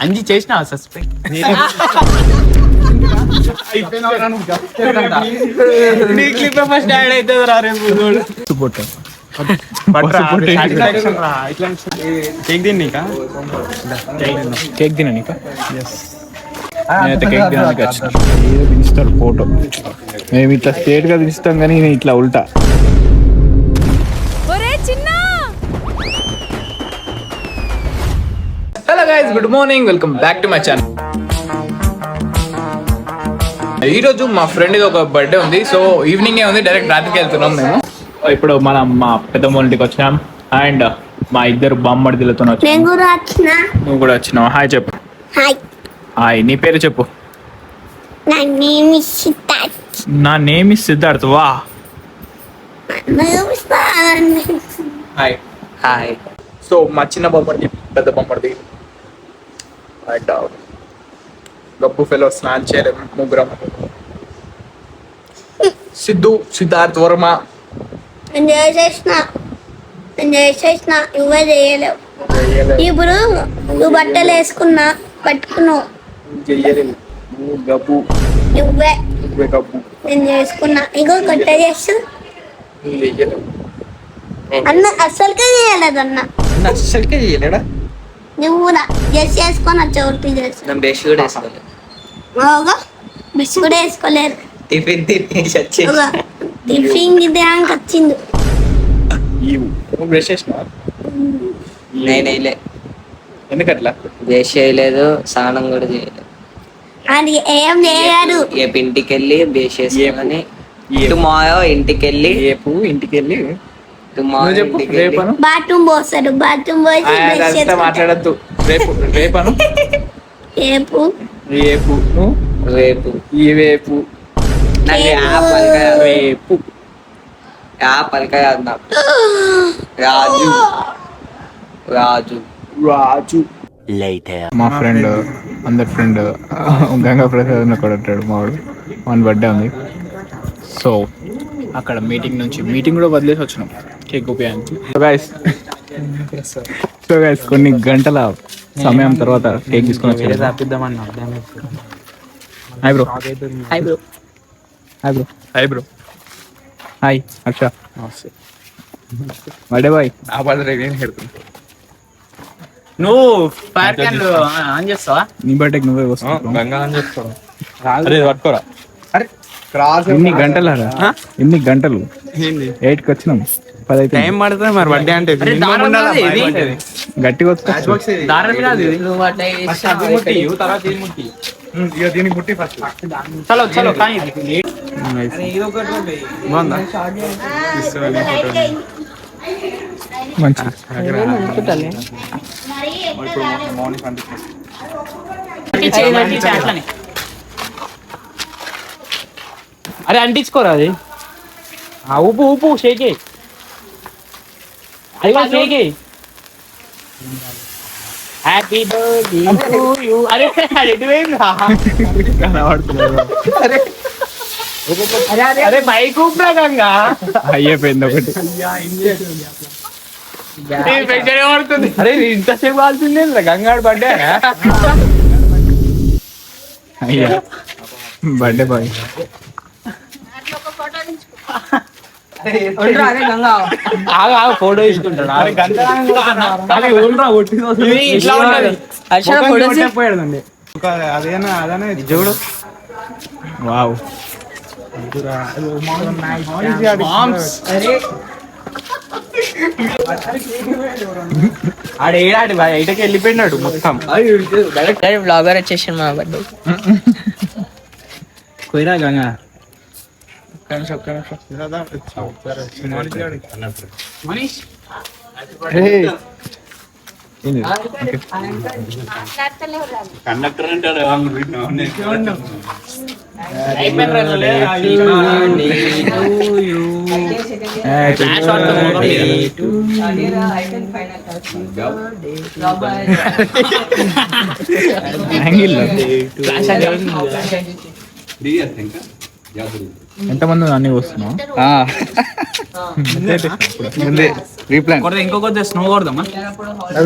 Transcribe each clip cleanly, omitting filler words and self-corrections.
అంజి చేసిన suspect first add అవుతుంది రా రేపు కేక్ తిన నీకా నేనైతే కేక్ తినడానికి వచ్చిన దించుతాడు ఫోటో. మేము ఇట్లా స్ట్రేట్ గా దించుతాం కానీ నేను ఇట్లా ఉల్టా. Hello guys, good morning, welcome back to my channel. ఈరోజు మా ఫ్రెండ్ ఒక బర్త్డే ఉంది, సో ఈవినింగ్ ఉంది, డైరెక్ట్ రాత్రికి వెళ్తున్నాం మేము. ఇప్పుడు మనం మా పెద్దమ్మ ఇంటికి వచ్చినాం అండ్ మా ఇద్దరు బామ్మడిదిలతో వచ్చాం. నువ్వు కూడా వచ్చినావు. హాయ్ చెప్పు. హాయ్, నీ పేరు చెప్పు. నా నేమ్ ఇస్ సిద్ధార్థ్. వా హాయ్ హాయ్. సో మా చిన్న బొమ్మడిది, పెద్ద బొమ్మడిది అండ్ గబ్బు ఫెలో స్నాన్ చేయలేము ముగ్గురం. సిద్ధు, సిద్ధార్థ్ వర్మ. ఇప్పుడు నువ్వు బట్టలు వేసుకున్నా పట్టుకున్నావు. గబ్బు నువ్వే గబ్బు నేను చేసుకున్నా. ఇగో కొట్ట చేస్తూ అన్న అస్సలుకే చేయలేదు అన్న. అస్సలుకే చేయలేడా? నువ్వు కూడా డ్రెస్ వేసుకొని చోటు చేస్తా. బ్రష్ కూడా వేసుకోలేదు. బ్రష్ కూడా వేసుకోలేదు. టిఫిన్ తినేసి వచ్చి టిఫిన్ గిదానికి వచ్చింది. బ్రష్ చేసినా? నేను వేయలే. ఎందుకట్లా? బ్రష్ చేయలేదు, స్నానం కూడా చేయలేదు. అది ఏం చేయడు. రేపు ఇంటికి వెళ్ళి బ్రష్ చేసుకొని టుమారో ఇంటికి వెళ్ళి ఇంటికి వెళ్ళి బాత్రూమ్ పోస్తాడు. బాత్రూమ్ పోసి మాట్లాడద్దు. రేపు రేపను రేపు రేపు రేపు ఈ రేపు రేపు పలకాయ అన్నా. రాజు రాజు రాజు. మా ఫ్రెండ్, అందరి ఫ్రెండ్ గంగా ప్రసాద్ కూడా ఉంటాడు. మావాడు వన్ బర్త్డే ఉంది. సో అక్కడ మీటింగ్ కూడా వదిలేసి వచ్చినాం కేక్ ఉపయోగించి. సో గైస్ కొన్ని గంటల సమయం తర్వాత కేక్ తీసుకొని వచ్చాను. Hi bro. Hi bro. Hi bro. Hi bro. Hi Harsha. Birthday boy. ఆ బర్త్డే నేను హెడుతున్నా. నువ్వు ఫైర్ క్యాన్ ఆన్ చేస్తావా? నీ బర్త్డేకి నువ్వే వస్తావు. గంగా ఆన్ చేస్తావు. అరే పట్టుకోరా. అరే ఎన్ని గంటలు? ఎన్ని గంటలు? 8కి వచ్చినాం. 10 అయితే టైం పడుతుంది మరి. బర్త్డే అంటే గట్టిగా అరే అంటించుకోరా. అది ఉప్పు ఉప్పు షేకే. అది కూడా షేకే. Happy birthday to you. అరే అరే బైక్ ఊపిరా గంగా. అయిపోయింది ఒకటి. పడుతుంది. అరే ఇంతసేపు కాల్సిందే గంగాడు బర్త్డే. అయ్యా బర్త్డే బాయ్. ఫోటో తీసుకుంటాడు. అదేనా చూడు. వావ్. ఆడేడాడు బయటకి వెళ్ళిపోయినాడు మొత్తం. బ్లాగర్ వచ్చేసాను మా బర్త్డే. కొయిరా గంగా. మనీష్ కండక్టర్ అంటాడు. ఎంతమంది అన్ని వస్తున్నావు? ఇంకో కొద్దిగా స్నో కొడదామా?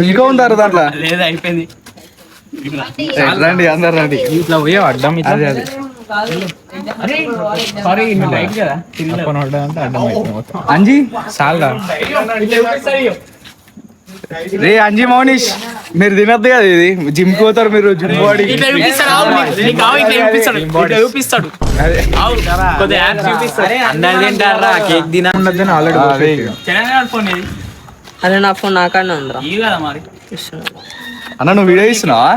ఇంకా ఉంటారు దాంట్లో. లేదా అయిపోయింది. రండి అందరు రండి. ఇట్లా పోయే అడ్డం అదే అదే సారీ లైట్ కదా అంటే అడ్డం అయిపోయింది. అంజీ సాల్గా రే అంజీ మౌనిష్ మీరు తినద్దు కదా ఇది జిమ్ పోతారు మీరు జిమ్ బాడీ కేక్ తిన ఆల్రెడీ అరే నా ఫోన్ నాకన్నా ఉందిరా అన్న నువ్వు వీడియో ఇస్తున్నావా?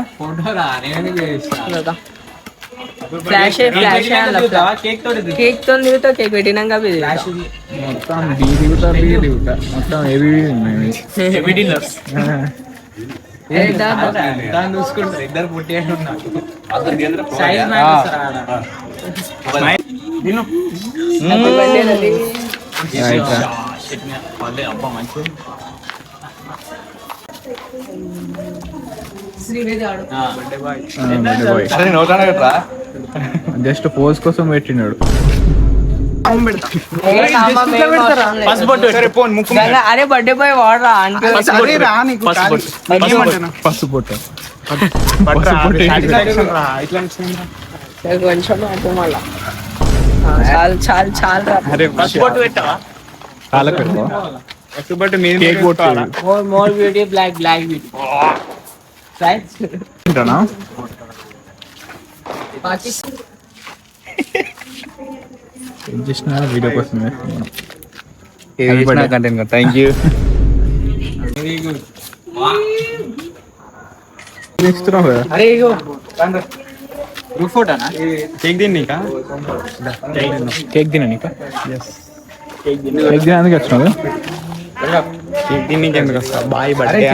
ఫ్లాష్ కేక్ తో దిగుతా కేక్ పెట్టినాక మొత్తం దిగుతా మొత్తం ఏవి చూసుకుంటారు ఇద్దరు పుట్టి జస్ట్ పోజ్ కోసం పెట్టినాడు. అరే బర్త్డే బాయ్ వాడరా పసుపు పొట్టు కొంచెం మళ్ళా చాలు చాలు చాలు కాళ్ళకు పెట్టుకో. కేక్ కొట్టు. More beauty black black beauty తింటానా? వీడియో కోసం కంటెంట్. Thank you. ఇస్తున్నావు కదా. గ్రూప్ ఫోటోనా? కేక్ తిన్నా కేక్ తిననీకా? కేక్ తినేందుకు వచ్చినావు? కేక్ తినీకి ఎందుకు వస్తా? బాయ్ బర్త్డే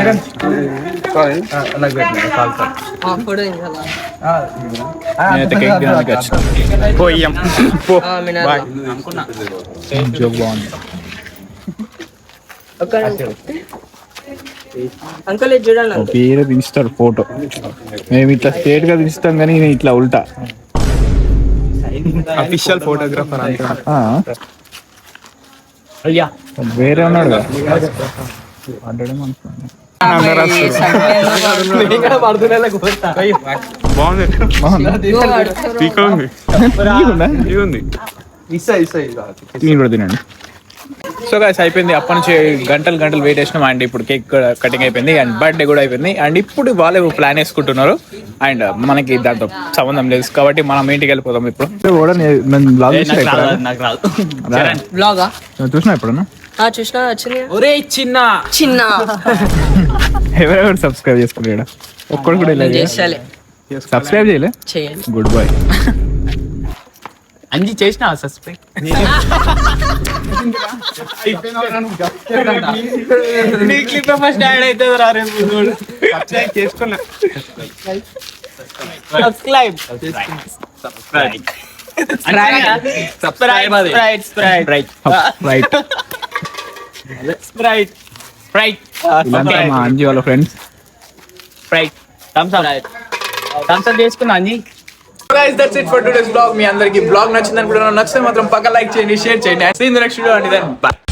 నేనైతే కేక్ తినేందుకు వచ్చిన. పోయాం బాయ్. జోక్ బాగుంది. అంకుల్ చూడండి పేరు దించుతాడు ఫోటో. మేము ఇట్లా స్ట్రేట్ గా దించుతాం కానీ నేను ఇట్లా ఉల్టా. అఫీషియల్ ఫోటోగ్రాఫర్ వేరే ఉన్నాడు కదా. తినండి. సో గైస్ అయిపోయింది. అప్పటి నుంచి గంటలు వెయిట్ చేసినాం. అండ్ ఇప్పుడు కేక్ కటింగ్ అయిపోయింది అండ్ బర్త్డే కూడా అయిపోయింది. అండ్ ఇప్పుడు వాళ్ళే ప్లాన్ వేసుకుంటున్నారు. అండ్ మనకి దాంతో సంబంధం లేదు కాబట్టి మనం ఇంటికి వెళ్ళిపోతాం. ఇప్పుడు చూసినా ఎప్పుడన్నా చూసినా వచ్చింది. ఒరే చిన్న చిన్న ఎవరెవరు సబ్స్క్రైబ్ చేసుకున్నాడు? ఒక్కడు కూడా సబ్స్క్రైబ్ చేయలే. Good bye. అంజీ చేసినా సబ్స్క్రైబ్? ఫస్ట్ యాడ్ అవుతుంది రా. చేసుకున్నా సబ్స్క్రైబ్ మా అంజీ వాళ్ళ ఫ్రెండ్స్ థమ్స్ అప్ చేసుకున్నా Anji. Guys, that's it for today's vlog. మీ అందరికి బ్లాగ్ నచ్చింది అనుకుంటున్నాను. నచ్చితే మాత్రం పక్క లైక్ చేయండి, షేర్ చేయండి. See you in the next video and then bye.